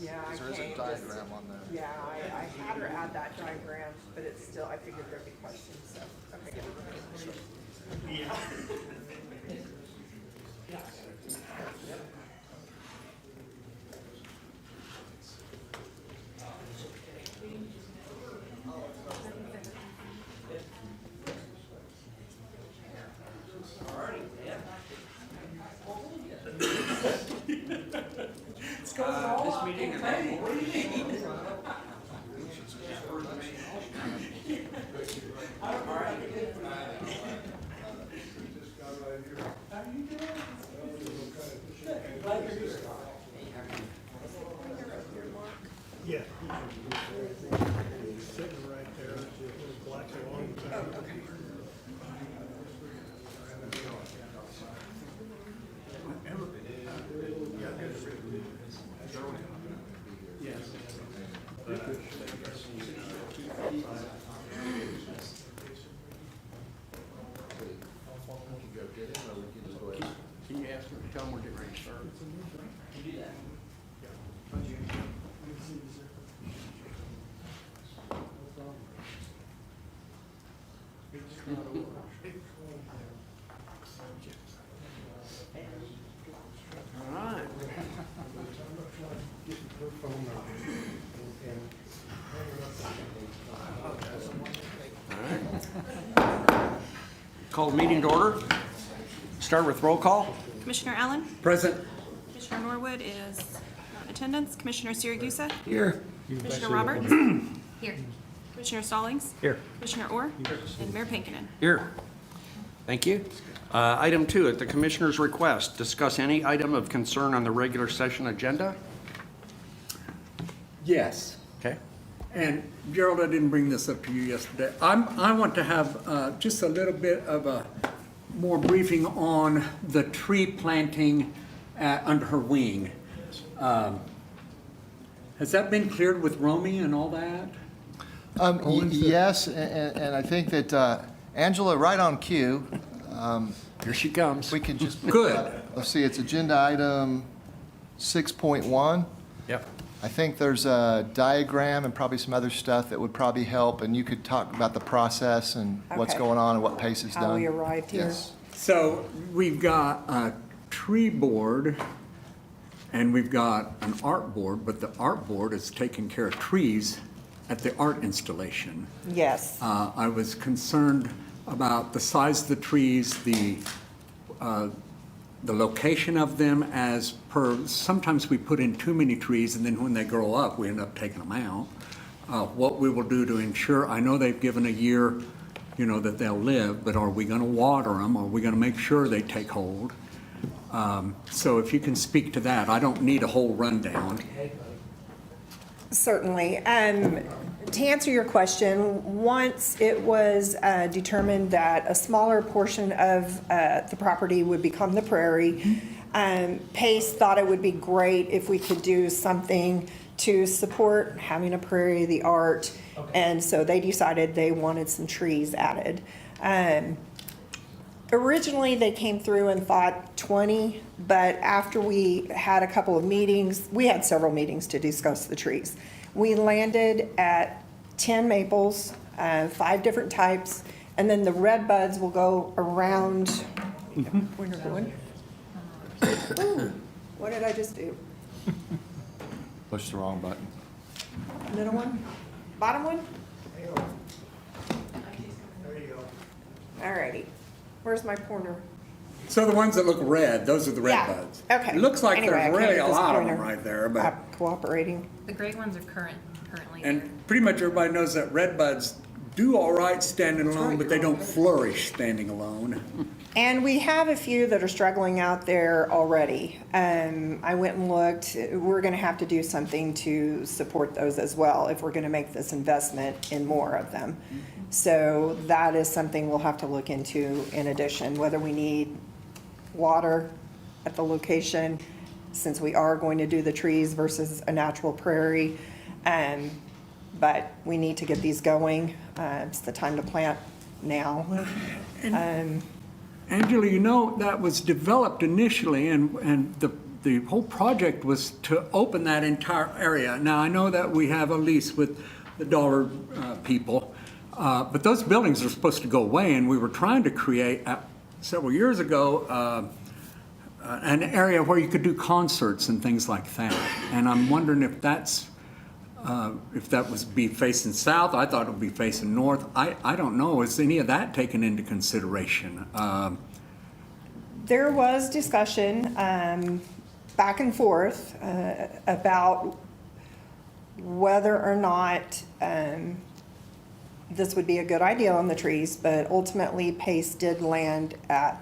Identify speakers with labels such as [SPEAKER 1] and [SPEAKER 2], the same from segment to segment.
[SPEAKER 1] Yeah, I
[SPEAKER 2] Because there is a
[SPEAKER 1] can't
[SPEAKER 2] diagram on there.
[SPEAKER 1] Yeah, I had her add that diagram, but it's still, I figured there'd be questions, so, okay.
[SPEAKER 3] This meeting is
[SPEAKER 4] Yeah. Sitting right there, with black along.
[SPEAKER 3] Can you ask them to tell them we're getting ready to start? All right. Call the meeting to order. Start with roll call.
[SPEAKER 5] Commissioner Allen?
[SPEAKER 3] Present.
[SPEAKER 5] Commissioner Norwood is not in attendance. Commissioner Siragusa?
[SPEAKER 3] Here.
[SPEAKER 5] Commissioner Roberts? Here. Commissioner Stallings?
[SPEAKER 3] Here.
[SPEAKER 5] Commissioner Orr? And Mayor Pinkinen.
[SPEAKER 3] Here. Thank you. Item 2, at the Commissioner's request, discuss any item of concern on the regular session agenda.
[SPEAKER 6] Yes,
[SPEAKER 3] Okay.
[SPEAKER 6] and Gerald, I didn't bring this up to you yesterday. I want to have just a little bit of a more briefing on the tree planting under her wing. Has that been cleared with Romy and all that?
[SPEAKER 2] Yes, and I think that Angela, right on cue,
[SPEAKER 3] Here she comes.
[SPEAKER 2] we can just.
[SPEAKER 6] Good.
[SPEAKER 2] Let's see, it's agenda item 6.1.
[SPEAKER 3] Yep.
[SPEAKER 2] I think there's a diagram and probably some other stuff that would probably help, and you could talk about the process and what's
[SPEAKER 1] Okay.
[SPEAKER 2] going on and what pace is done.
[SPEAKER 1] How we arrived here.
[SPEAKER 2] Yes.
[SPEAKER 6] So we've got a tree board and we've got an art board, but the art board is taking care of trees at the art installation.
[SPEAKER 1] Yes,
[SPEAKER 6] I was concerned about the size of the trees, the location of them as per, sometimes we put in too many trees and then when they grow up, we end up taking them out. What we will do to ensure, I know they've given a year, that they'll live, but are we gonna water them? Are we gonna make sure they take hold? So if you can speak to that, I don't need a whole rundown.
[SPEAKER 1] certainly. To answer your question, once it was determined that a smaller portion of the property would become the prairie, Pace thought it would be great if we could do something to support having a prairie, the art, and so they decided they wanted some trees added. Originally, they came through and thought 20, but after we had a couple of meetings, we had several meetings to discuss the trees. We landed at 10 maples, 5 different types, and then the red buds will go around. Where you're going? Ooh, what did I just do?
[SPEAKER 2] Push the wrong button.
[SPEAKER 1] Middle one? Bottom one?
[SPEAKER 4] There you go.
[SPEAKER 1] Alrighty. Where's my pointer?
[SPEAKER 6] So the ones that look red, those are the red
[SPEAKER 1] Yeah,
[SPEAKER 6] buds.
[SPEAKER 1] okay.
[SPEAKER 6] It looks like
[SPEAKER 1] Anyway, I
[SPEAKER 6] there's
[SPEAKER 1] can't
[SPEAKER 6] really
[SPEAKER 1] get
[SPEAKER 6] a
[SPEAKER 1] this
[SPEAKER 6] lot of them
[SPEAKER 1] pointer.
[SPEAKER 6] right there, but.
[SPEAKER 1] I'm cooperating.
[SPEAKER 5] The gray ones are currently
[SPEAKER 6] And pretty much everybody knows that red buds do all right standing alone, but they don't flourish standing alone.
[SPEAKER 1] And we have a few that are struggling out there already. I went and looked. We're going to have to do something to support those as well if we're going to make this investment in more of them. So that is something we'll have to look into in addition, whether we need water at the location, since we are going to do the trees versus a natural prairie. But we need to get these going. It's the time to plant now.
[SPEAKER 6] Angela, that was developed initially, and the the whole project was to open that entire area. Now, I know that we have a lease with the Dollar people, but those buildings are supposed to go away, and we were trying to create, several years ago, an area where you could do concerts and things like that. And I'm wondering if that's, if that was be facing south. I thought it would be facing north. I don't know. Is any of that taken into consideration?
[SPEAKER 1] There was discussion back and forth about whether or not this would be a good idea on the trees, but ultimately Pace did land at,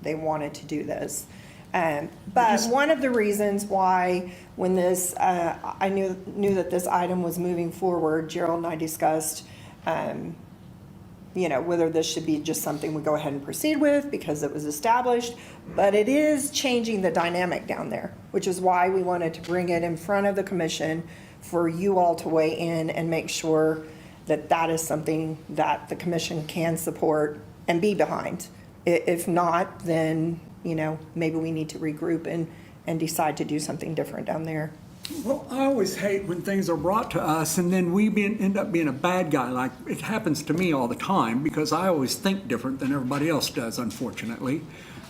[SPEAKER 1] they wanted to do this. But one of the reasons why, when this, I knew that this item was moving forward, Gerald and I discussed, whether this should be just something we go ahead and proceed with because it was established, but it is changing the dynamic down there, which is why we wanted to bring it in front of the commission for you all to weigh in and make sure that that is something that the commission can support and be behind. If not, then, maybe we need to regroup and decide to do something different down there.
[SPEAKER 6] Well, I always hate when things are brought to us and then we end up being a bad guy. Like, it happens to me all the time because I always think different than everybody else does, unfortunately.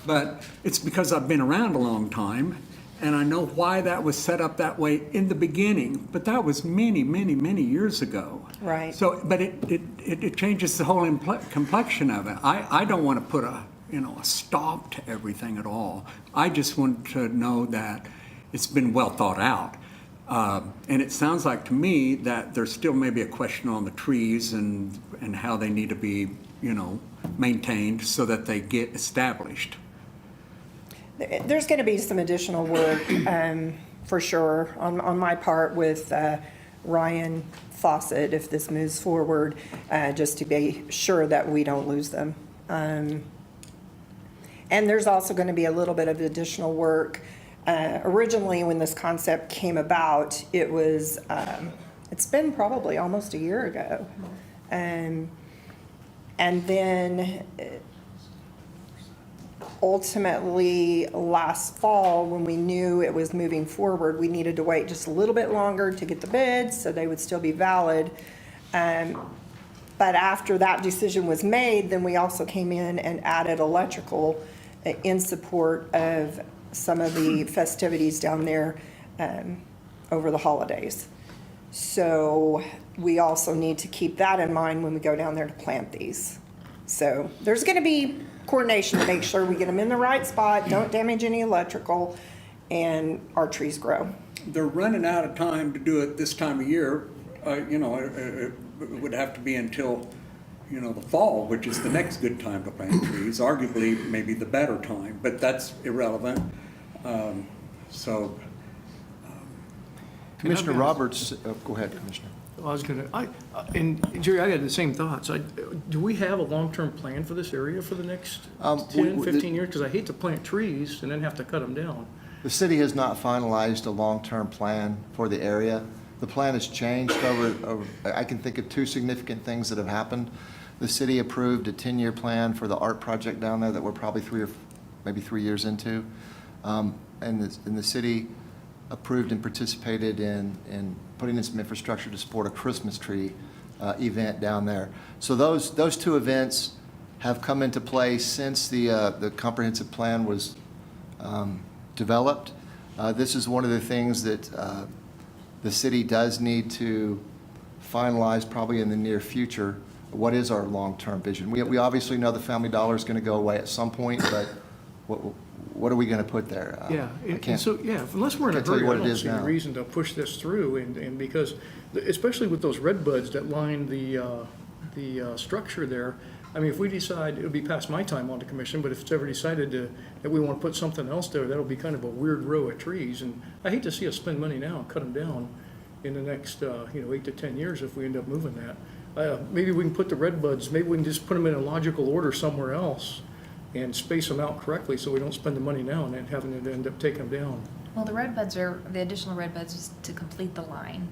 [SPEAKER 6] But it's because I've been around a long time and I know why that was set up that way in the beginning. But that was many, many, many years ago.
[SPEAKER 1] Right.
[SPEAKER 6] So, but it changes the whole complexion of it. I don't want to put a stop to everything at all. I just want to know that it's been well thought out. And it sounds like to me that there's still maybe a question on the trees and how they need to be, maintained so that they get established.
[SPEAKER 1] There's going to be some additional work, for sure, on my part with Ryan Fawcett, if this moves forward, just to be sure that we don't lose them. And there's also going to be a little bit of additional work. Originally, when this concept came about, it was, it's been probably almost a year ago. And then ultimately, last fall, when we knew it was moving forward, we needed to wait just a little bit longer to get the bids so they would still be valid. But after that decision was made, then we also came in and added electrical in support of some of the festivities down there over the holidays. So we also need to keep that in mind when we go down there to plant these. So there's going to be coordination to make sure we get them in the right spot, don't damage any electrical, and our trees grow.
[SPEAKER 6] They're running out of time to do it this time of year. It would have to be until, the fall, which is the next good time to plant trees, arguably maybe the better time, but that's irrelevant.
[SPEAKER 2] Commissioner Roberts, go ahead, Commissioner.
[SPEAKER 7] Well, I was gonna, and Jerry, I had the same thoughts. Do we have a long-term plan for this area for the next 10, 15 years? Because I hate to plant trees and then have to cut them down.
[SPEAKER 2] The city has not finalized a long-term plan for the area. The plan has changed over, I can think of two significant things that have happened. The city approved a 10-year plan for the art project down there that we're probably 3 years into. And the city approved and participated in putting in some infrastructure to support a Christmas tree event down there. So those two events have come into play since the comprehensive plan was developed. This is one of the things that the city does need to finalize probably in the near future. What is our long-term vision? We obviously know the Family Dollar is going to go away at some point, but what are we going to put there?
[SPEAKER 7] Yeah,
[SPEAKER 2] I
[SPEAKER 7] and
[SPEAKER 2] can't-
[SPEAKER 7] so, unless we're in a
[SPEAKER 2] can't tell you
[SPEAKER 7] hurry, I
[SPEAKER 2] what it
[SPEAKER 7] don't
[SPEAKER 2] is
[SPEAKER 7] see any
[SPEAKER 2] now.
[SPEAKER 7] reason to push this through, and because, especially with those red buds that line the structure there, I mean, if we decide, it'll be past my time on the commission, but if it's ever decided that we want to put something else there, that'll be kind of a weird row of trees, and I hate to see us spend money now and cut them down in the next, 8 to 10 years if we end up moving that. Maybe we can put the red buds, maybe we can just put them in a logical order somewhere else and space them out correctly so we don't spend the money now and then having to end up taking them down.
[SPEAKER 8] Well, the additional red buds is to complete the line,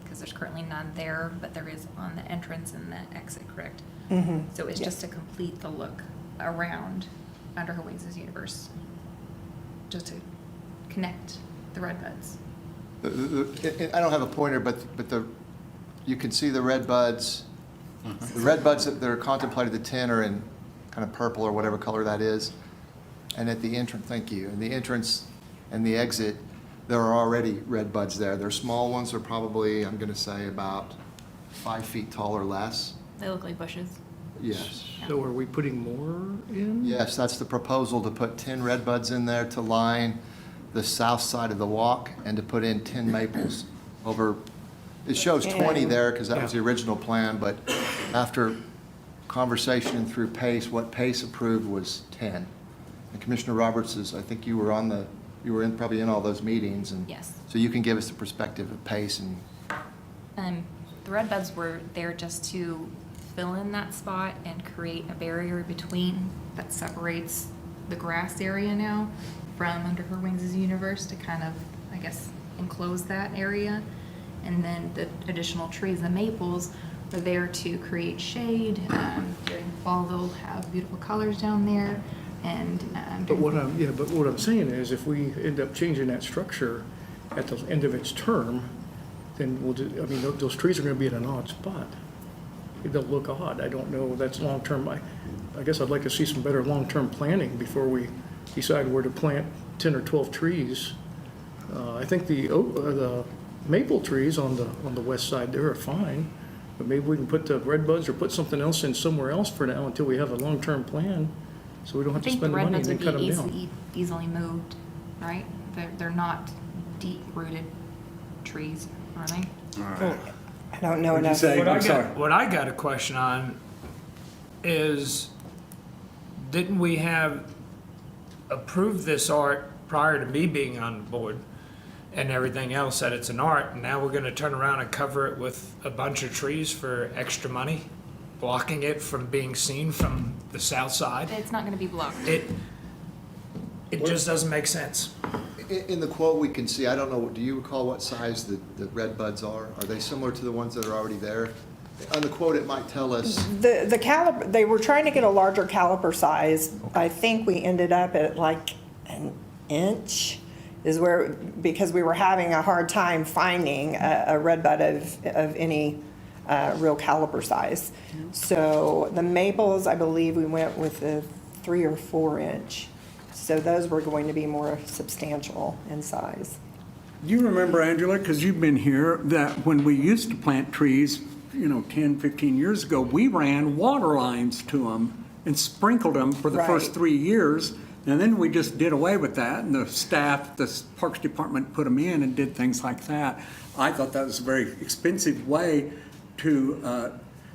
[SPEAKER 8] because there's currently none there, but there is on the entrance and the exit, correct? So it's just to complete the look around Under Her Wings' universe. just to connect the red buds.
[SPEAKER 2] I don't have a pointer, but you can see the red buds. The red buds that are contemplated, the 10 are in kind of purple or whatever color that is. And at the entrance, thank you, and the entrance and the exit, there are already red buds there. They're small ones, they're probably, I'm gonna say about 5 feet tall or less.
[SPEAKER 8] They look like bushes.
[SPEAKER 2] Yes.
[SPEAKER 7] So are we putting more in?
[SPEAKER 2] Yes, that's the proposal, to put 10 red buds in there to line the south side of the walk and to put in 10 maples over, it shows 20 there because that was the original plan, but after conversation through PACE, what PACE approved was 10. And Commissioner Roberts is, I think you were probably in all those meetings, and
[SPEAKER 8] Yes.
[SPEAKER 2] so you can give us the perspective of PACE and
[SPEAKER 8] The red buds were there just to fill in that spot and create a barrier between that separates the grass area now from Under Her Wings' universe to kind of, I guess, enclose that area. And then the additional trees, the maples, are there to create shade. During the fall, they'll have beautiful colors down there. And
[SPEAKER 7] But what I'm saying is, if we end up changing that structure at the end of its term, then those trees are gonna be in an odd spot. They'll look odd. I don't know, that's long-term. I guess I'd like to see some better long-term planning before we decide where to plant 10 or 12 trees. I think the maple trees on the west side there are fine, but maybe we can put the red buds or put something else in somewhere else for now until we have a long-term plan, so we don't
[SPEAKER 8] I
[SPEAKER 7] have to
[SPEAKER 8] think the
[SPEAKER 7] spend the
[SPEAKER 8] red
[SPEAKER 7] money and
[SPEAKER 8] buds
[SPEAKER 7] then
[SPEAKER 8] would
[SPEAKER 7] cut
[SPEAKER 8] be
[SPEAKER 7] them down.
[SPEAKER 8] easily moved, right? They're not deep-rooted trees, are they?
[SPEAKER 1] I don't know
[SPEAKER 6] What'd you
[SPEAKER 1] enough.
[SPEAKER 6] say? I'm sorry.
[SPEAKER 9] What I got a question on is, didn't we have approved this art prior to me being on the board and everything else that it's an art, and now we're gonna turn around and cover it with a bunch of trees for extra money, blocking it from being seen from the south side?
[SPEAKER 8] It's not gonna be blocked.
[SPEAKER 9] It just doesn't make sense.
[SPEAKER 2] in the quote we can see, I don't know, do you recall what size the red buds are? Are they similar to the ones that are already there? On the quote, it might tell us.
[SPEAKER 1] The caliper, they were trying to get a larger caliper size. I think we ended up at like an inch is where, because we were having a hard time finding a red bud of any real caliper size. So the maples, I believe we went with a 3 or 4 inch. So those were going to be more substantial in size.
[SPEAKER 6] You remember, Angela, because you've been here, that when we used to plant trees, 10, 15 years ago, we ran water lines to them and sprinkled them for the first
[SPEAKER 1] Right.
[SPEAKER 6] 3 years. And then we just did away with that, and the staff, the Parks Department put them in and did things like that. I thought that was a very expensive way to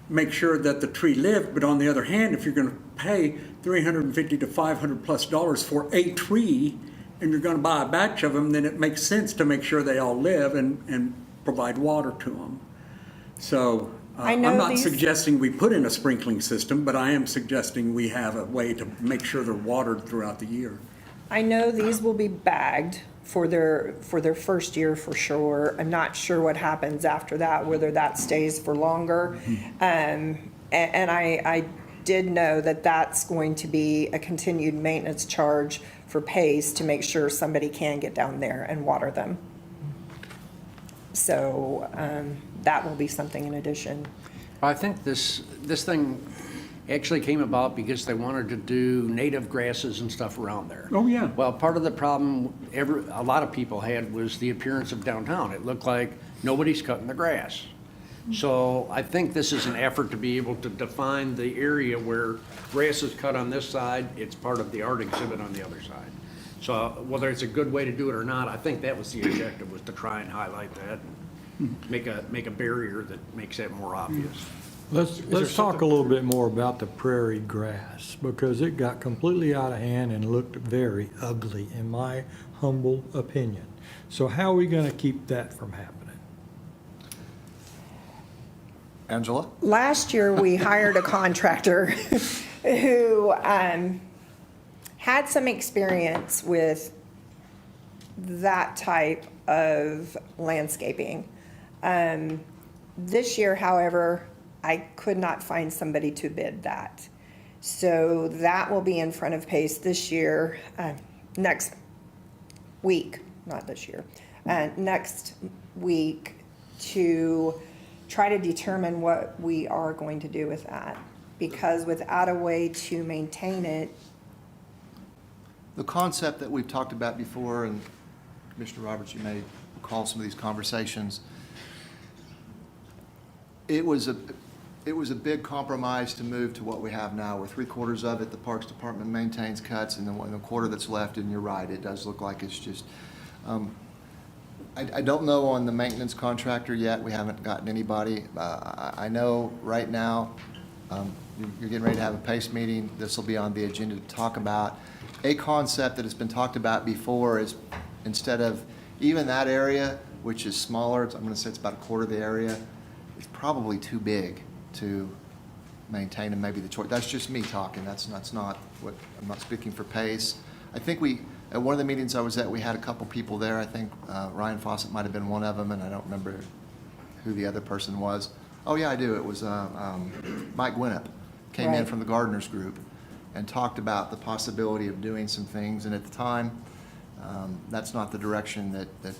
[SPEAKER 6] make sure that the tree lived. But on the other hand, if you're going to pay $350 to $500+ for a tree, and you're going to buy a batch of them, then it makes sense to make sure they all live and provide water to them. So
[SPEAKER 1] I
[SPEAKER 6] I'm
[SPEAKER 1] know
[SPEAKER 6] not
[SPEAKER 1] these-
[SPEAKER 6] suggesting we put in a sprinkling system, but I am suggesting we have a way to make sure they're watered throughout the year.
[SPEAKER 1] I know these will be bagged for their first year for sure. I'm not sure what happens after that, whether that stays for longer. And I did know that that's going to be a continued maintenance charge for PACE to make sure somebody can get down there and water them. So that will be something in addition.
[SPEAKER 3] I think this thing actually came about because they wanted to do native grasses and stuff around there.
[SPEAKER 6] Oh, yeah.
[SPEAKER 3] Well, part of the problem a lot of people had was the appearance of downtown. It looked like nobody's cutting the grass. So I think this is an effort to be able to define the area where grass is cut on this side, it's part of the art exhibit on the other side. So whether it's a good way to do it or not, I think that was the objective, was to try and highlight that, and make a barrier that makes that more obvious.
[SPEAKER 10] Let's talk a little bit more about the prairie grass, because it got completely out of hand and looked very ugly, in my humble opinion. So how are we gonna keep that from happening?
[SPEAKER 2] Angela?
[SPEAKER 1] Last year, we hired a contractor who had some experience with that type of landscaping. This year, however, I could not find somebody to bid that. So that will be in front of PACE this year, next week, not this year, next week to try to determine what we are going to do with that. Because without a way to maintain it,
[SPEAKER 2] The concept that we've talked about before, and Commissioner Roberts, you may recall some of these conversations, it was a big compromise to move to what we have now, where 3/4 of it, the Parks Department maintains, cuts, and then the quarter that's left, and you're right, it does look like it's just, I don't know on the maintenance contractor yet, we haven't gotten anybody. I know right now, you're getting ready to have a PACE meeting, this will be on the agenda to talk about. A concept that has been talked about before is, instead of even that area, which is smaller, I'm gonna say it's about a quarter of the area, it's probably too big to maintain, and maybe the choice, that's just me talking, that's not what, I'm not speaking for PACE. I think at one of the meetings I was at, we had a couple people there, I think Ryan Fawcett might have been one of them, and I don't remember who the other person was. Oh, yeah, I do, it was Mike Gwinnett, came in
[SPEAKER 1] Right.
[SPEAKER 2] from the Gardeners Group and talked about the possibility of doing some things, and at the time, that's not the direction that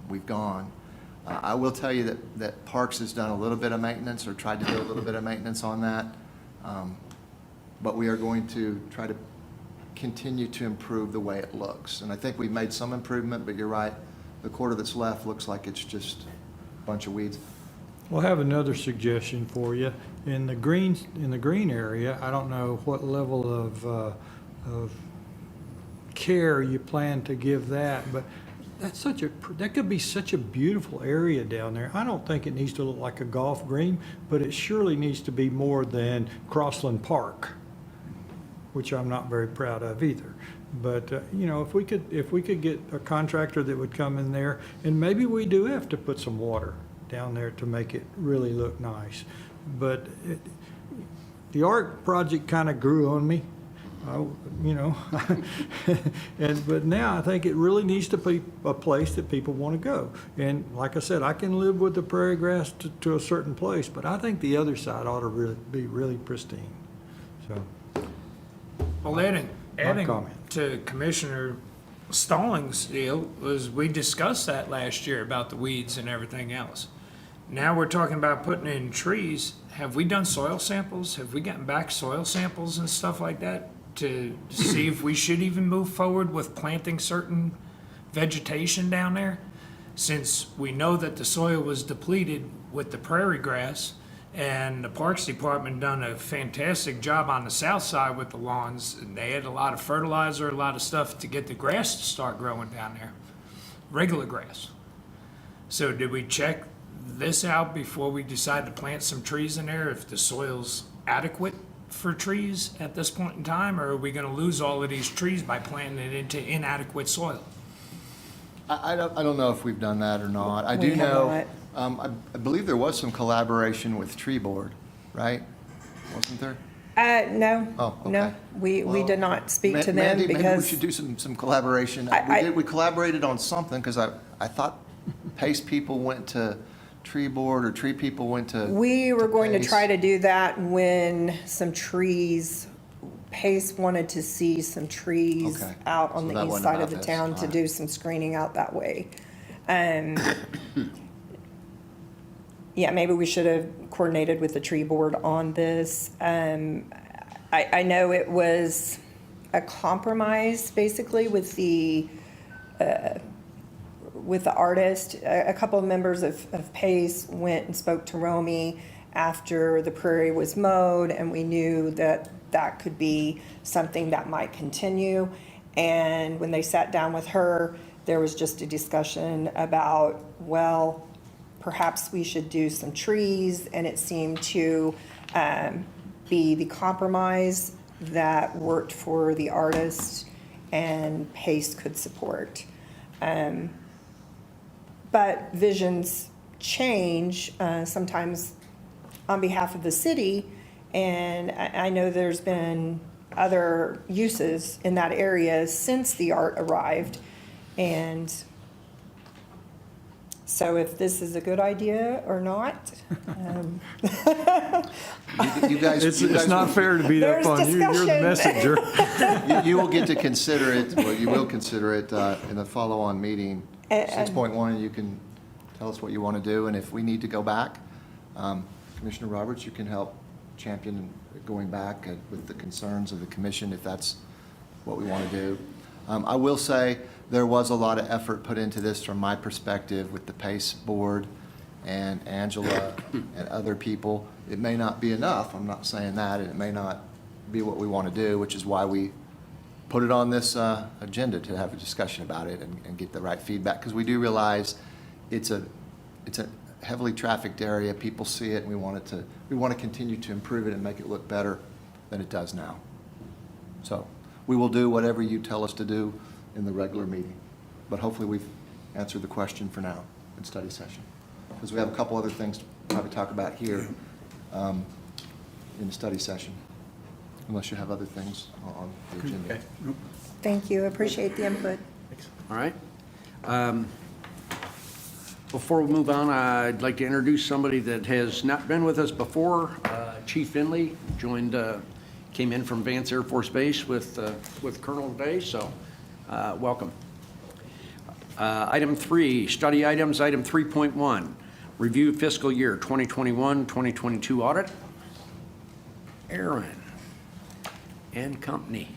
[SPEAKER 2] we've gone. I will tell you that Parks has done a little bit of maintenance, or tried to do a little bit of maintenance on that, but we are going to try to continue to improve the way it looks. And I think we've made some improvement, but you're right, the quarter that's left looks like it's just a bunch of weeds.
[SPEAKER 10] We'll have another suggestion for you. In the green area, I don't know what level of care you plan to give that, but that could be such a beautiful area down there. I don't think it needs to look like a golf green, but it surely needs to be more than Crossland Park, which I'm not very proud of either. But, if we could get a contractor that would come in there, and maybe we do have to put some water down there to make it really look nice. But the art project kind of grew on me, but now I think it really needs to be a place that people want to go. And like I said, I can live with the prairie grass to a certain place, but I think the other side ought to be really pristine. So,
[SPEAKER 9] Well, adding
[SPEAKER 10] comment.
[SPEAKER 9] to Commissioner Stallings' deal was we discussed that last year about the weeds and everything else. Now we're talking about putting in trees. Have we done soil samples? Have we gotten back soil samples and stuff like that to see if we should even move forward with planting certain vegetation down there? Since we know that the soil was depleted with the prairie grass, and the Parks Department done a fantastic job on the south side with the lawns, and they had a lot of fertilizer, a lot of stuff to get the grass to start growing down there, regular grass. So did we check this out before we decide to plant some trees in there, if the soil's adequate for trees at this point in time, or are we gonna lose all of these trees by planting it into inadequate soil?
[SPEAKER 2] I don't know if we've done that or not. I
[SPEAKER 1] We
[SPEAKER 2] do
[SPEAKER 1] have
[SPEAKER 2] know,
[SPEAKER 1] not.
[SPEAKER 2] I believe there was some collaboration with Tree Board, right? Wasn't there?
[SPEAKER 1] No,
[SPEAKER 2] Oh, okay.
[SPEAKER 1] no, we
[SPEAKER 2] Well,
[SPEAKER 1] did not speak to them
[SPEAKER 2] Mandy, maybe we
[SPEAKER 1] because
[SPEAKER 2] should do some collaboration.
[SPEAKER 1] I-
[SPEAKER 2] We collaborated on something, because I thought PACE people went to Tree Board, or Tree people went to.
[SPEAKER 1] we were going to
[SPEAKER 2] PACE.
[SPEAKER 1] try to do that when some trees, Pace wanted to see some trees
[SPEAKER 2] Okay.
[SPEAKER 1] out on
[SPEAKER 2] So
[SPEAKER 1] the
[SPEAKER 2] that
[SPEAKER 1] east
[SPEAKER 2] wasn't
[SPEAKER 1] side
[SPEAKER 2] about
[SPEAKER 1] of the
[SPEAKER 2] this.
[SPEAKER 1] town
[SPEAKER 2] All
[SPEAKER 1] to
[SPEAKER 2] right.
[SPEAKER 1] do some screening out that way. Yeah, maybe we should have coordinated with the tree board on this. I know it was a compromise, basically, with the artist. A couple of members of PACE went and spoke to Romy after the prairie was mowed, and we knew that that could be something that might continue. And when they sat down with her, there was just a discussion about, well, perhaps we should do some trees, and it seemed to be the compromise that worked for the artist and PACE could support. But visions change sometimes on behalf of the city, and I know there's been other uses in that area since the art arrived, and So if this is a good idea or not,
[SPEAKER 2] You guys,
[SPEAKER 10] It's
[SPEAKER 2] you guys
[SPEAKER 10] not
[SPEAKER 2] will-
[SPEAKER 10] fair to beat up
[SPEAKER 1] There's
[SPEAKER 10] on you. You're the
[SPEAKER 1] discussion.
[SPEAKER 10] messenger.
[SPEAKER 2] You will get to consider it, well, you will consider it in the follow-on meeting.
[SPEAKER 1] And-
[SPEAKER 2] 6.1, you can tell us what you want to do, and if we need to go back, Commissioner Roberts, you can help champion going back with the concerns of the commission, if that's what we want to do. I will say, there was a lot of effort put into this from my perspective with the PACE board and Angela and other people. It may not be enough, I'm not saying that, and it may not be what we want to do, which is why we put it on this agenda to have a discussion about it and get the right feedback, because we do realize it's a heavily trafficked area, people see it, and we want to continue to improve it and make it look better than it does now. So we will do whatever you tell us to do in the regular meeting, but hopefully we've answered the question for now in study session, because we have a couple other things to probably talk about here in the study session, unless you have other things on the agenda.
[SPEAKER 1] thank you, appreciate the input.
[SPEAKER 3] All right. Before we move on, I'd like to introduce somebody that has not been with us before. Chief Finley came in from Vance Air Force Base with Colonel today, so welcome. Item 3, study items, item 3.1, review fiscal year 2021-2022 audit. Aaron and company.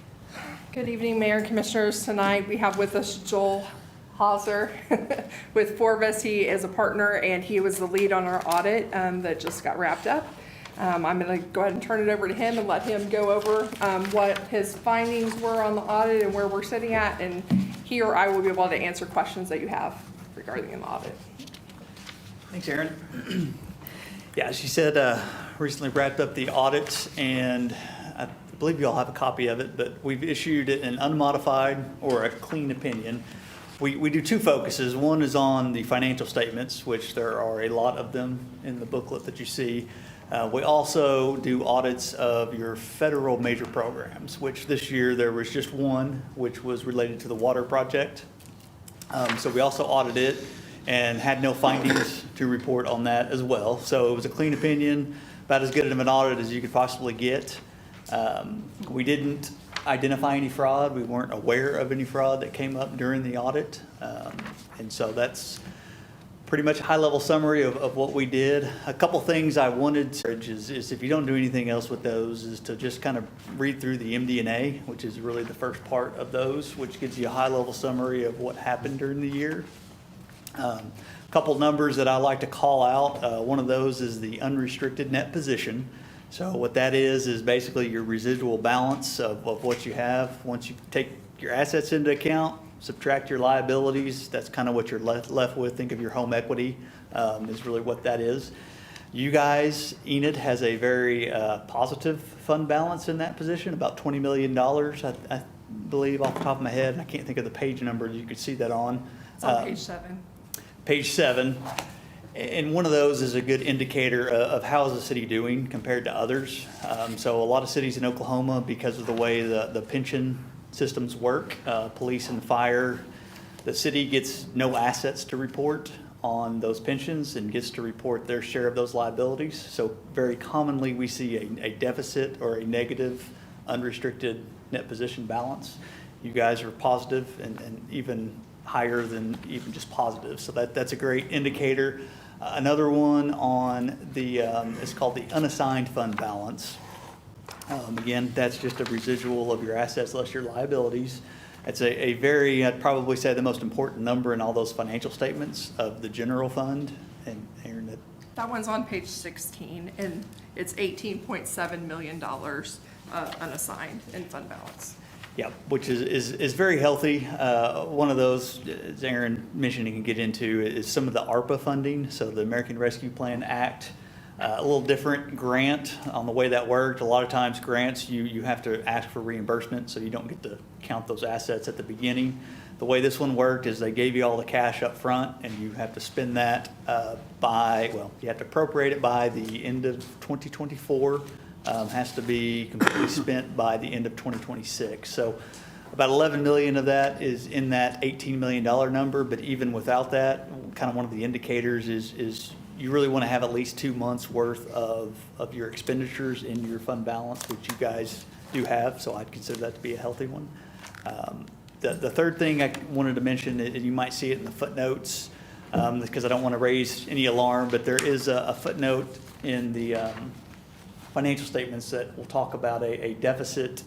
[SPEAKER 11] Good evening, Mayor and Commissioners. Tonight, we have with us Joel Hauser with Forvis. He is a partner, and he was the lead on our audit that just got wrapped up. I'm going to go ahead and turn it over to him and let him go over what his findings were on the audit and where we're sitting at, and he or I will be able to answer questions that you have regarding an audit.
[SPEAKER 12] Thanks, Aaron. Yeah, as you said, recently wrapped up the audit, and I believe you all have a copy of it, but we've issued an unmodified or a clean opinion. We do two focuses. One is on the financial statements, which there are a lot of them in the booklet that you see. We also do audits of your federal major programs, which this year there was just one, which was related to the water project. So we also audited it and had no findings to report on that as well. So it was a clean opinion, about as good of an audit as you could possibly get. We didn't identify any fraud. We weren't aware of any fraud that came up during the audit. And so that's pretty much a high-level summary of what we did. A couple things I wanted to encourage is if you don't do anything else with those, is to just kind of read through the MD&A, which is really the first part of those, which gives you a high-level summary of what happened during the year. A couple numbers that I like to call out. One of those is the unrestricted net position. So what that is basically your residual balance of what you have. Once you take your assets into account, subtract your liabilities, that's kind of what you're left with. Think of your home equity is really what that is. You guys, Enid has a very positive fund balance in that position, about $20 million, I believe off the top of my head. I can't think of the page number you could see that on.
[SPEAKER 11] It's on page 7.
[SPEAKER 12] Page 7. And one of those is a good indicator of how is the city doing compared to others. So a lot of cities in Oklahoma, because of the way the pension systems work, police and fire, the city gets no assets to report on those pensions and gets to report their share of those liabilities. So very commonly we see a deficit or a negative unrestricted net position balance. You guys are positive and even higher than even just positive. So that's a great indicator. Another one on the, it's called the unassigned fund balance. Again, that's just a residual of your assets less your liabilities. It's a very, I'd probably say the most important number in all those financial statements of the general fund. And Aaron,
[SPEAKER 11] That one's on page 16, and it's $18.7 million unassigned in fund balance.
[SPEAKER 12] yeah, which is very healthy. One of those, as Aaron mentioned, he can get into is some of the ARPA funding. So the American Rescue Plan Act, a little different grant on the way that worked. A lot of times grants, you have to ask for reimbursement, so you don't get to count those assets at the beginning. The way this one worked is they gave you all the cash up front, and you have to spend that you have to appropriate it by the end of 2024. Has to be completely spent by the end of 2026. So About 11 million of that is in that $18 million number, but even without that, kind of one of the indicators is you really want to have at least 2 months worth of your expenditures in your fund balance, which you guys do have, so I'd consider that to be a healthy one. The third thing I wanted to mention, and you might see it in the footnotes, because I don't want to raise any alarm, but there is a footnote in the financial statements that will talk about a deficit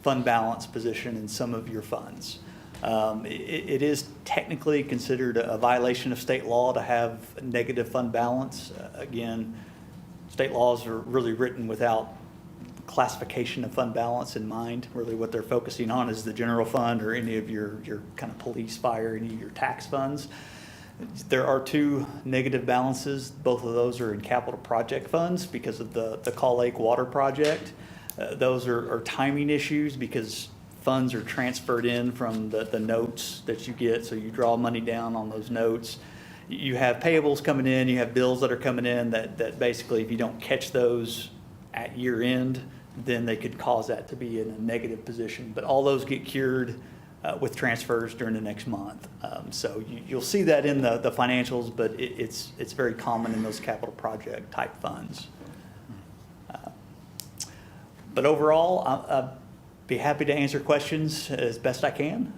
[SPEAKER 12] fund balance position in some of your funds. It is technically considered a violation of state law to have a negative fund balance. Again, state laws are really written without classification of fund balance in mind. Really what they're focusing on is the general fund or any of your kind of police, fire, any of your tax funds. There are 2 negative balances. Both of those are in capital project funds because of the Call Lake Water Project. Those are timing issues because funds are transferred in from the notes that you get. So you draw money down on those notes. You have payables coming in, you have bills that are coming in that basically if you don't catch those at year end, then they could cause that to be in a negative position. But all those get cured with transfers during the next month. So you'll see that in the financials, but it's very common in those capital project type funds. But overall, I'll be happy to answer questions as best I can.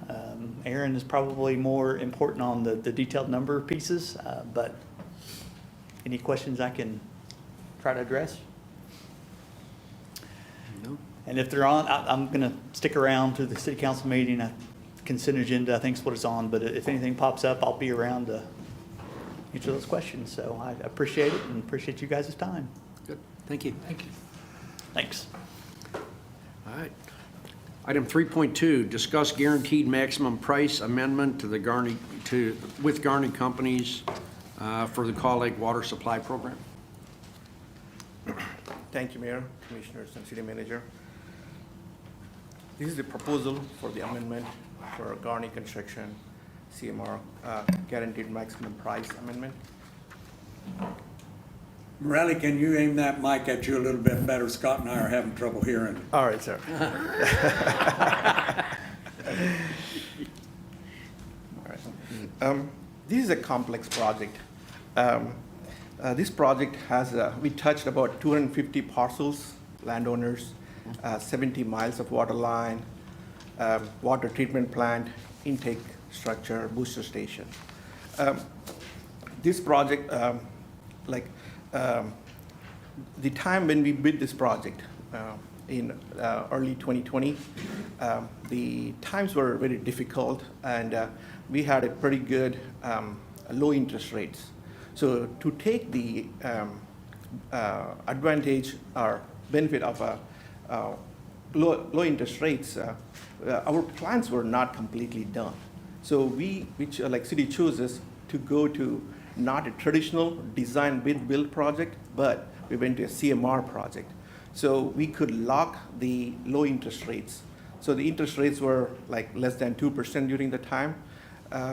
[SPEAKER 12] Aaron is probably more important on the detailed number pieces, but any questions I can try to address?
[SPEAKER 3] No.
[SPEAKER 12] And if they're on, I'm going to stick around to the city council meeting. Consent agenda, I think is what it's on, but if anything pops up, I'll be around to answer those questions. So I appreciate it and appreciate you guys' time.
[SPEAKER 3] Good. Thank you.
[SPEAKER 9] Thank you.
[SPEAKER 12] Thanks.
[SPEAKER 3] All right. Item 3.2, discuss guaranteed maximum price amendment to the with Garney Companies for the Call Lake Water Supply Program.
[SPEAKER 13] Thank you, Mayor, Commissioners, and City Manager. This is the proposal for the amendment for Garney Construction CMR Guaranteed Maximum Price Amendment.
[SPEAKER 6] Morelli, can you aim that mic at you a little bit better? Scott and I are having trouble hearing.
[SPEAKER 13] All right, sir. All right. This is a complex project. This project has, we touched about 250 parcels, landowners, 70 miles of water line, water treatment plant, intake structure, booster station. This project, the time when we bid this project in early 2020, the times were very difficult, and we had a pretty good low interest rates. So to take the advantage or benefit of low interest rates, our plans were not completely done. So city chooses to go to not a traditional design bid build project, but we went to a CMR project. So we could lock the low interest rates. So the interest rates were like less than 2% during the time.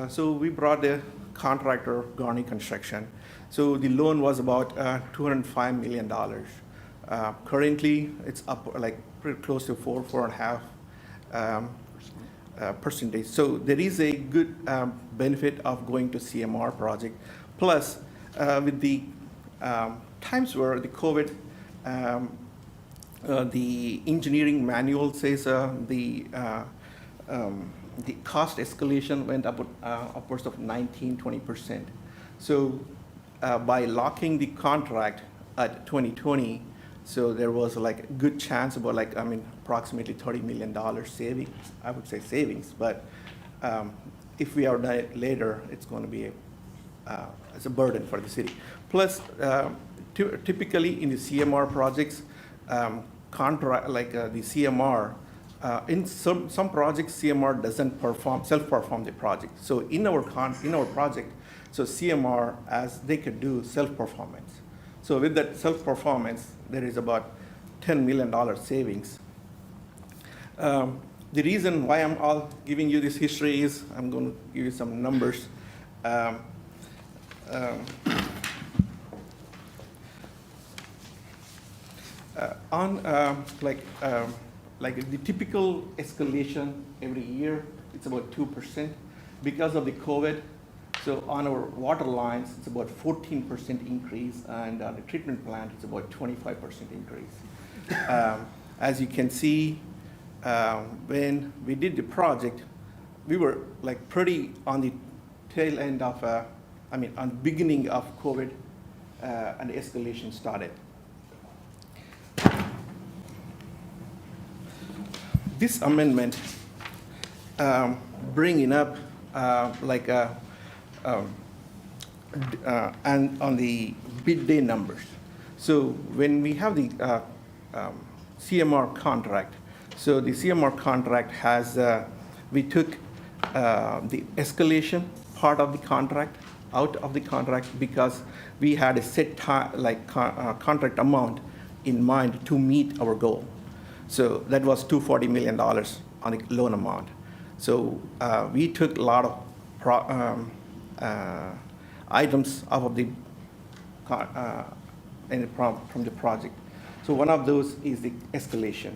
[SPEAKER 13] So we brought the contractor, Garney Construction. So the loan was about $205 million. Currently, it's up like pretty close to 4.5%. So there is a good benefit of going to CMR project. Plus, with the times where the COVID, the engineering manual says the cost escalation went up upwards of 19-20%. So by locking the contract at 2020, so there was like a good chance about approximately $30 million savings. I would say savings, but if we are done it later, it's going to be it's a burden for the city. Plus, typically in the CMR projects, contract the CMR. In some projects, CMR doesn't self-perform the project. So in our project, so CMR, as they could do self-performance. So with that self-performance, there is about $10 million savings. The reason why I'm all giving you this history is I'm going to give you some numbers. like the typical escalation every year, it's about 2%. Because of the COVID, so on our water lines, it's about 14% increase, and on the treatment plant, it's about 25% increase. As you can see, when we did the project, we were like pretty on the tail end of, on the beginning of COVID, and the escalation started. This amendment bringing up and on the bid day numbers. So when we have the CMR contract, so the CMR contract has, we took the escalation part of the contract out of the contract because we had a set contract amount in mind to meet our goal. So that was $240 million on the loan amount. So we took a lot of items out of the from the project. So one of those is the escalation,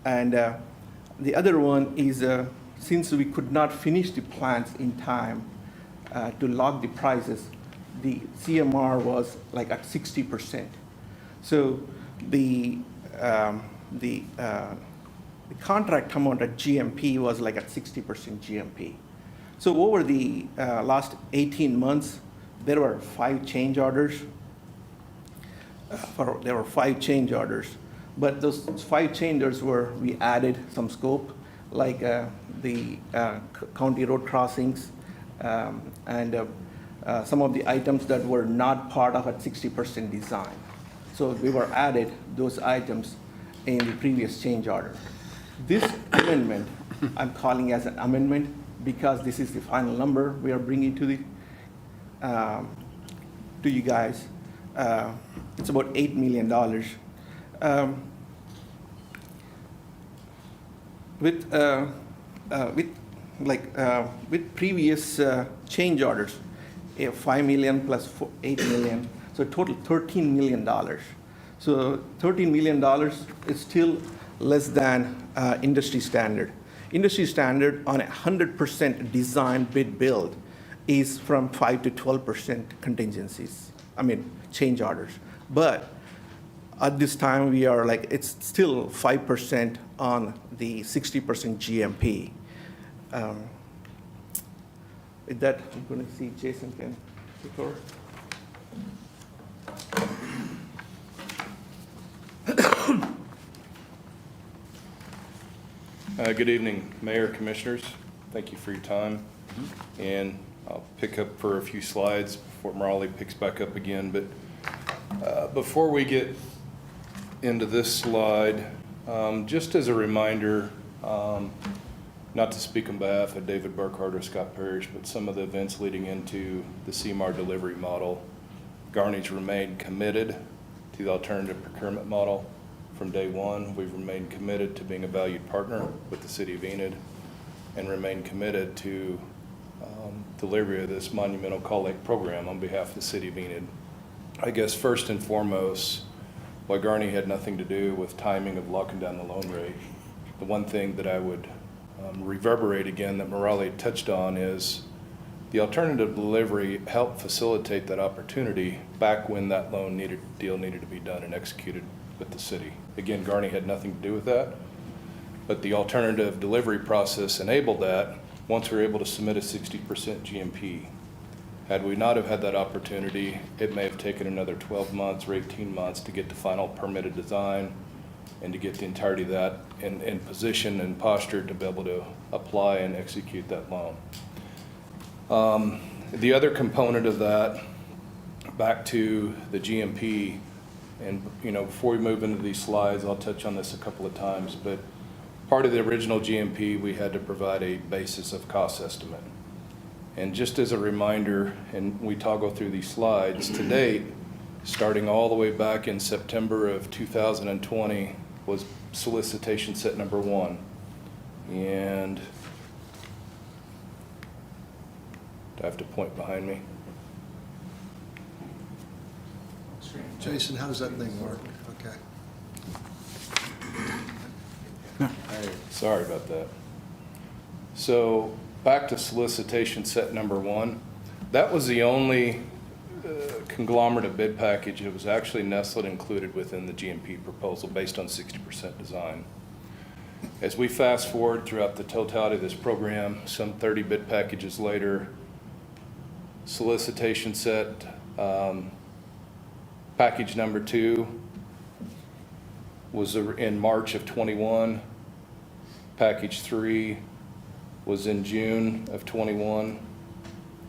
[SPEAKER 13] and the other one is since we could not finish the plants in time to lock the prices, the CMR was like at 60%. So the contract amount at GMP was like at 60% GMP. So over the last 18 months, there were 5 change orders. There were 5 change orders, but those 5 change orders were, we added some scope, like the county road crossings, and some of the items that were not part of a 60% design. So we were added those items in the previous change order. This amendment, I'm calling as an amendment because this is the final number we are bringing to the to you guys. It's about $8 million. With previous change orders, $5 million plus $8 million, so total $13 million. So $13 million is still less than industry standard. Industry standard on a 100% design bid build is from 5 to 12% contingencies. Change orders. But at this time, we are like, it's still 5% on the 60% GMP. With that, I'm going to see Jason can take over.
[SPEAKER 14] Good evening, Mayor, Commissioners. Thank you for your time. And I'll pick up for a few slides before Morale picks back up again. But before we get into this slide, just as a reminder, not to speak on behalf of David Burkhardt or Scott Parrish, but some of the events leading into the CMAR delivery model, Garney's remained committed to the alternative procurement model. From day one, we've remained committed to being a valued partner with the City of Enid and remain committed to delivery of this monumental Call Lake program on behalf of the City of Enid. I guess first and foremost, while Garney had nothing to do with timing of locking down the loan rate, the one thing that I would reverberate again that Morale touched on is the alternative delivery helped facilitate that opportunity back when that loan deal needed to be done and executed with the city. Again, Garney had nothing to do with that, but the alternative delivery process enabled that once we were able to submit a 60% GMP. Had we not have had that opportunity, it may have taken another 12 months or 18 months to get the final permitted design and to get the entirety of that in position and posture to be able to apply and execute that loan. The other component of that, back to the GMP, and before we move into these slides, I'll touch on this a couple of times, but part of the original GMP, we had to provide a basis of cost estimate. And just as a reminder, and we toggle through these slides, to date, starting all the way back in September of 2020, was solicitation set number 1. And do I have to point behind me?
[SPEAKER 2] Jason, how does that thing work? Okay.
[SPEAKER 14] Sorry about that. So back to solicitation set number 1. That was the only conglomerate of bid package that was actually nestled included within the GMP proposal based on 60% design. As we fast forward throughout the totality of this program, some 30 bid packages later, solicitation set package number 2 was in March of 21. Package 3 was in June of 21.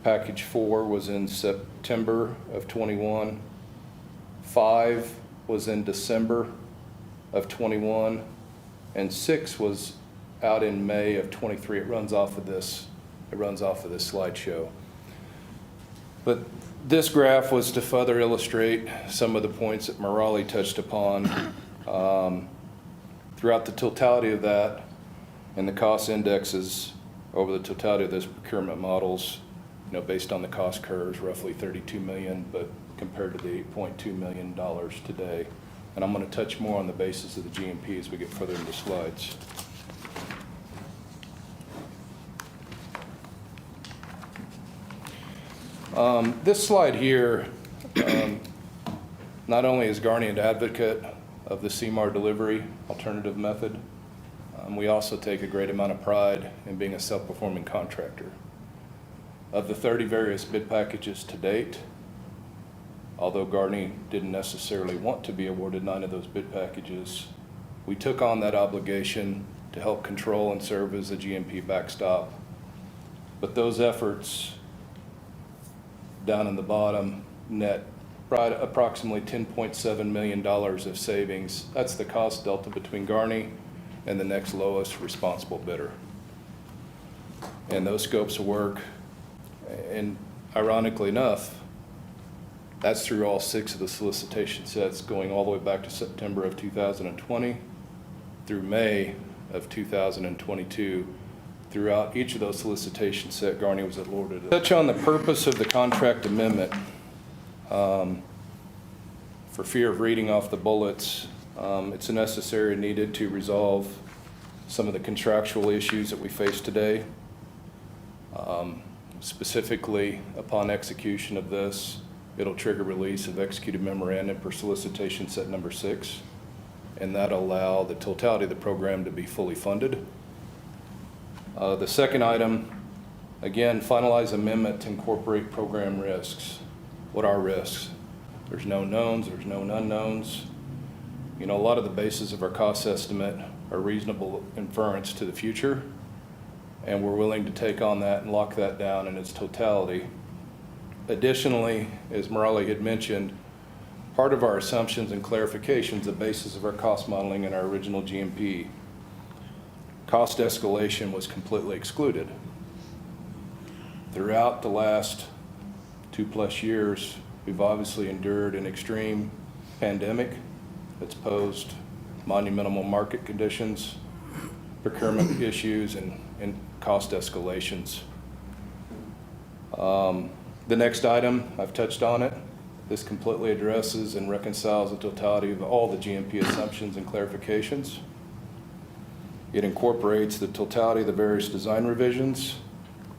[SPEAKER 14] Package 4 was in September of 21. 5 was in December of 21. And 6 was out in May of 23. It runs off of this slideshow. But this graph was to further illustrate some of the points that Morali touched upon. Throughout the totality of that and the cost indexes over the totality of those procurement models, based on the cost curves, roughly $32 million, but compared to the $8.2 million today. And I'm going to touch more on the basis of the GMP as we get further into slides. This slide here, not only is Garney an advocate of the CMAR delivery alternative method, we also take a great amount of pride in being a self-performing contractor. Of the 30 various bid packages to date, although Garney didn't necessarily want to be awarded 9 of those bid packages, we took on that obligation to help control and serve as a GMP backstop. But those efforts down in the bottom net approximately $10.7 million of savings. That's the cost delta between Garney and the next lowest responsible bidder. And those scopes of work, and ironically enough, that's through all 6 of the solicitation sets going all the way back to September of 2020 through May of 2022. Throughout each of those solicitation sets, Garney was awarded. Touch on the purpose of the contract amendment. For fear of reading off the bullets, it's necessary and needed to resolve some of the contractual issues that we face today. Specifically, upon execution of this, it'll trigger release of executed memorandum for solicitation set number 6, and that'll allow the totality of the program to be fully funded. The second item, again, finalize amendment to incorporate program risks. What are risks? There's no knowns, there's no unknowns. A lot of the bases of our cost estimate are reasonable inference to the future, and we're willing to take on that and lock that down in its totality. Additionally, as Morali had mentioned, part of our assumptions and clarifications, the basis of our cost modeling in our original GMP, cost escalation was completely excluded. Throughout the last 2+ years, we've obviously endured an extreme pandemic that's posed monumental market conditions, procurement issues, and cost escalations. The next item, I've touched on it. This completely addresses and reconciles the totality of all the GMP assumptions and clarifications. It incorporates the totality of the various design revisions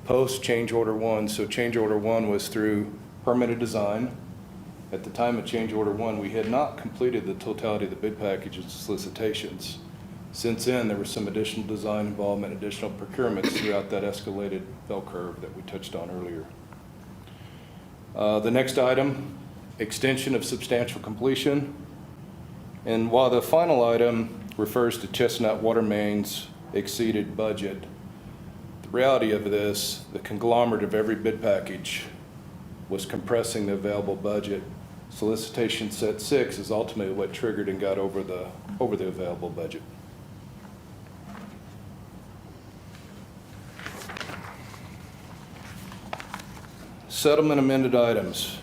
[SPEAKER 14] post change order 1. So change order 1 was through permitted design. At the time of change order 1, we had not completed the totality of the bid packages and solicitations. Since then, there was some additional design involvement, additional procurements throughout that escalated bell curve that we touched on earlier. The next item, extension of substantial completion. And while the final item refers to Chestnut water mains exceeded budget, the reality of this, the conglomerate of every bid package was compressing the available budget. Solicitation set 6 is ultimately what triggered and got over the available budget. Settlement amended items.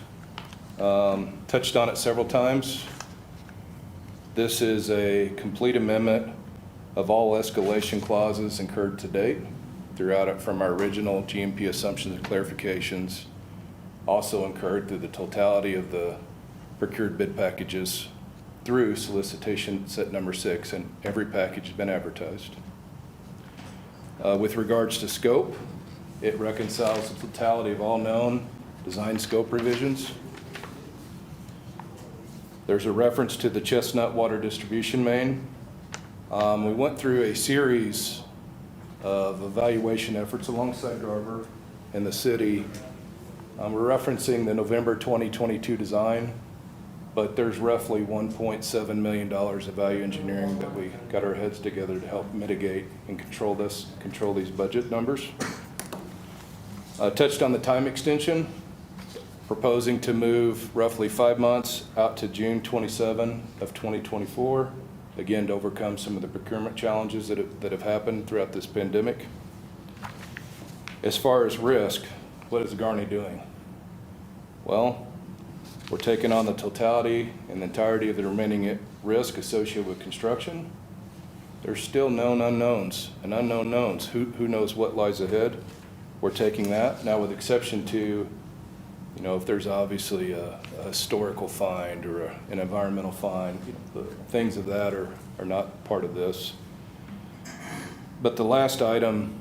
[SPEAKER 14] Touched on it several times. This is a complete amendment of all escalation clauses incurred to date throughout it from our original GMP assumptions and clarifications, also incurred through the totality of the procured bid packages through solicitation set number 6, and every package has been advertised. With regards to scope, it reconciles the totality of all known design scope revisions. There's a reference to the Chestnut water distribution main. We went through a series of evaluation efforts alongside Garver and the city. We're referencing the November 2022 design, but there's roughly $1.7 million of value engineering that we got our heads together to help mitigate and control these budget numbers. Touched on the time extension, proposing to move roughly 5 months out to June 27 of 2024, again, to overcome some of the procurement challenges that have happened throughout this pandemic. As far as risk, what is Garney doing? Well, we're taking on the totality and the entirety of the remaining risk associated with construction. There's still known unknowns and unknown knowns. Who knows what lies ahead? We're taking that. Now, with exception to, if there's obviously a historical find or an environmental find, things of that are not part of this. But the last item,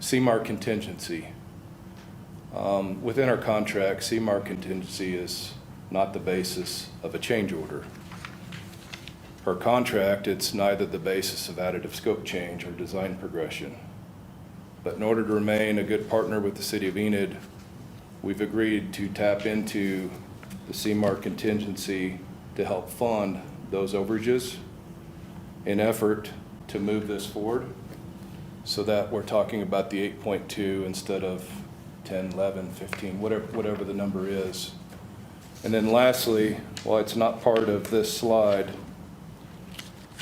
[SPEAKER 14] CMAR contingency. Within our contract, CMAR contingency is not the basis of a change order. Per contract, it's neither the basis of additive scope change or design progression. But in order to remain a good partner with the City of Enid, we've agreed to tap into the CMAR contingency to help fund those overages in effort to move this forward, so that we're talking about the 8.2 instead of 10, 11, 15, whatever the number is. And then lastly, while it's not part of this slide,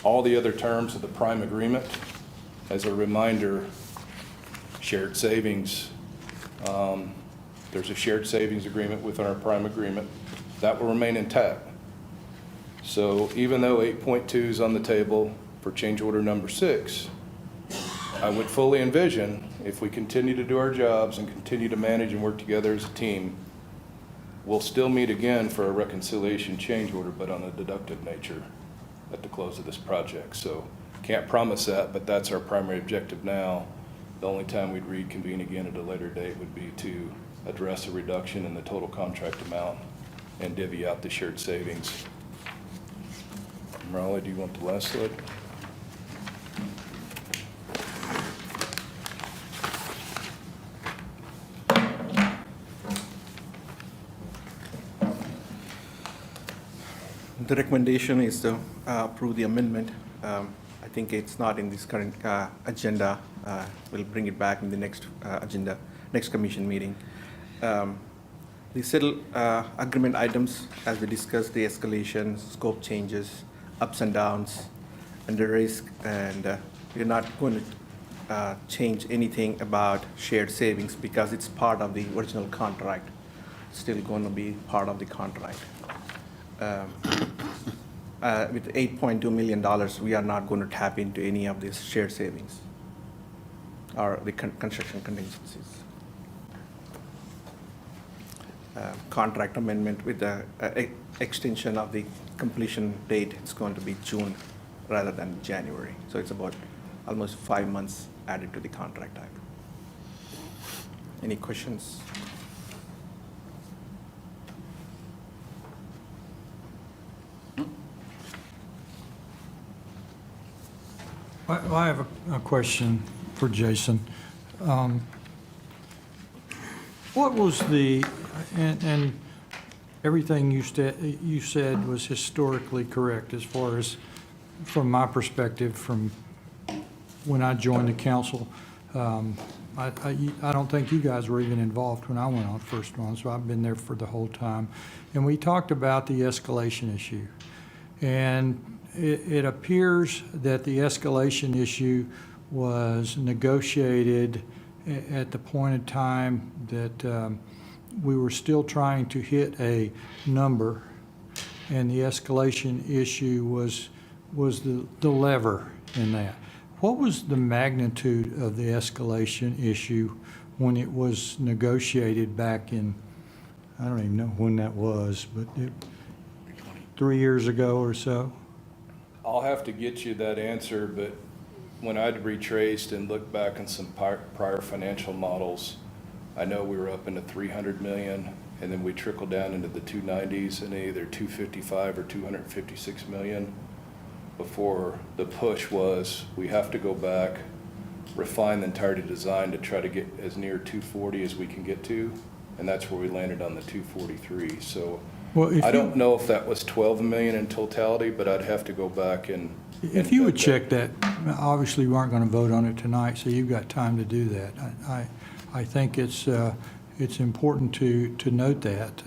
[SPEAKER 14] all the other terms of the prime agreement, as a reminder, shared savings, there's a shared savings agreement within our prime agreement that will remain intact. So even though 8.2 is on the table for change order number 6, I would fully envision, if we continue to do our jobs and continue to manage and work together as a team, we'll still meet again for a reconciliation change order, but on a deductive nature at the close of this project. So can't promise that, but that's our primary objective now. The only time we'd reconvene again at a later date would be to address a reduction in the total contract amount and divvy out the shared savings. Raleigh, do you want the last slide?
[SPEAKER 13] The recommendation is to approve the amendment. I think it's not in this current agenda. We'll bring it back in the next agenda, next commission meeting. The settle agreement items, as we discussed, the escalation, scope changes, ups and downs, and the risk, and we're not going to change anything about shared savings because it's part of the original contract. It's still going to be part of the contract. With $8.2 million, we are not going to tap into any of these shared savings or the construction contingencies. Contract amendment with the extension of the completion date, it's going to be June rather than January. So it's about almost 5 months added to the contract time. Any questions?
[SPEAKER 10] I have a question for Jason. What was and everything you said was historically correct as far as, from my perspective, from when I joined the council. I don't think you guys were even involved when I went on the first one, so I've been there for the whole time. And we talked about the escalation issue. And it appears that the escalation issue was negotiated at the point in time that we were still trying to hit a number, and the escalation issue was the lever in that. What was the magnitude of the escalation issue when it was negotiated back in, I don't even know when that was, but 3 years ago or so?
[SPEAKER 14] I'll have to get you that answer, but when I'd retraced and looked back on some prior financial models, I know we were up into 300 million, and then we trickled down into the 290s and either 255 or 256 million before the push was, we have to go back, refine the entirety design to try to get as near 240 as we can get to, and that's where we landed on the 243. So
[SPEAKER 10] Well, if
[SPEAKER 14] I
[SPEAKER 10] you-
[SPEAKER 14] don't know if that was 12 million in totality, but I'd have to go back and.
[SPEAKER 10] If you would check that, obviously we aren't going to vote on it tonight, so you've got time to do that. I think it's important to note that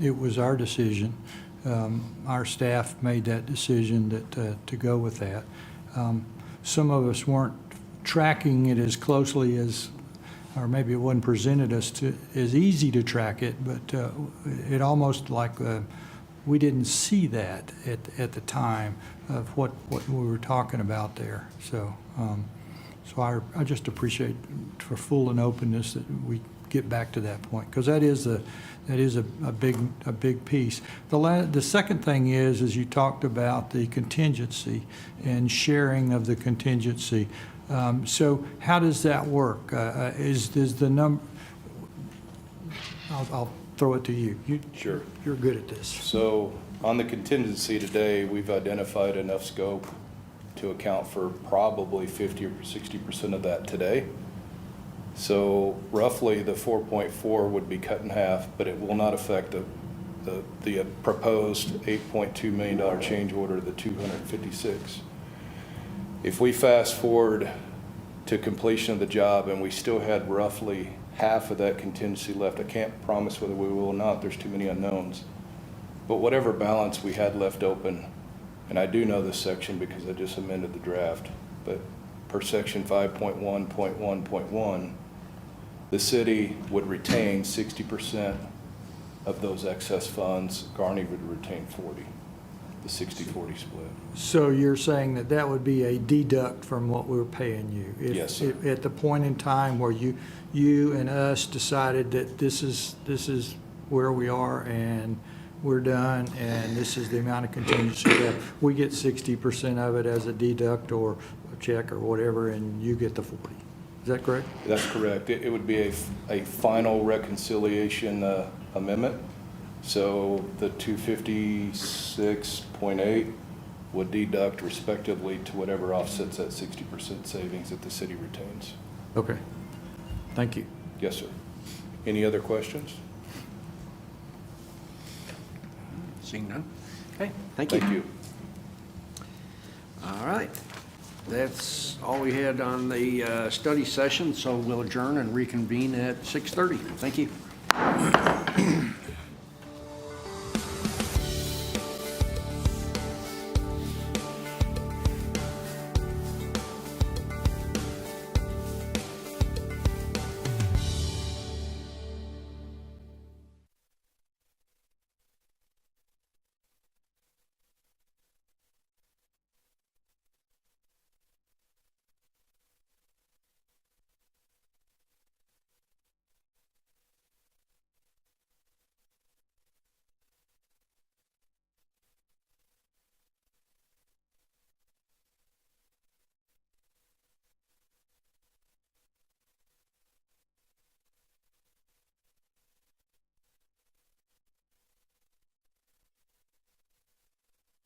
[SPEAKER 10] it was our decision. Our staff made that decision to go with that. Some of us weren't tracking it as closely as, or maybe it wasn't presented us as easy to track it, but it almost like we didn't see that at the time of what we were talking about there. So I just appreciate for full and openness that we get back to that point, because that is a big piece. The second thing is you talked about the contingency and sharing of the contingency. So how does that work? Is the number? I'll throw it to you.
[SPEAKER 14] Sure.
[SPEAKER 10] You're good at this.
[SPEAKER 14] So on the contingency today, we've identified enough scope to account for probably 50 or 60% of that today. So roughly the 4.4 would be cut in half, but it will not affect the proposed $8.2 million change order, the 256. If we fast forward to completion of the job and we still had roughly half of that contingency left, I can't promise whether we will or not, there's too many unknowns. But whatever balance we had left open, and I do know this section because I just amended the draft, but per section 5.1.1.1, the city would retain 60% of those excess funds. Garney would retain 40, the 60-40 split.
[SPEAKER 10] So you're saying that would be a deduct from what we're paying you?
[SPEAKER 14] Yes, sir.
[SPEAKER 10] At the point in time where you and us decided that this is where we are and we're done and this is the amount of contingency that we get 60% of it as a deduct or a check or whatever, and you get the 40. Is that correct?
[SPEAKER 14] That's correct. It would be a final reconciliation amendment. So the 256.8 would deduct respectively to whatever offsets that 60% savings that the city retains.
[SPEAKER 10] Okay. Thank you.
[SPEAKER 14] Yes, sir. Any other questions?
[SPEAKER 3] Seeing none? Okay, thank you.
[SPEAKER 14] Thank you.
[SPEAKER 3] All right. That's all we had on the study session, so we'll adjourn and reconvene at 6:30. Thank you.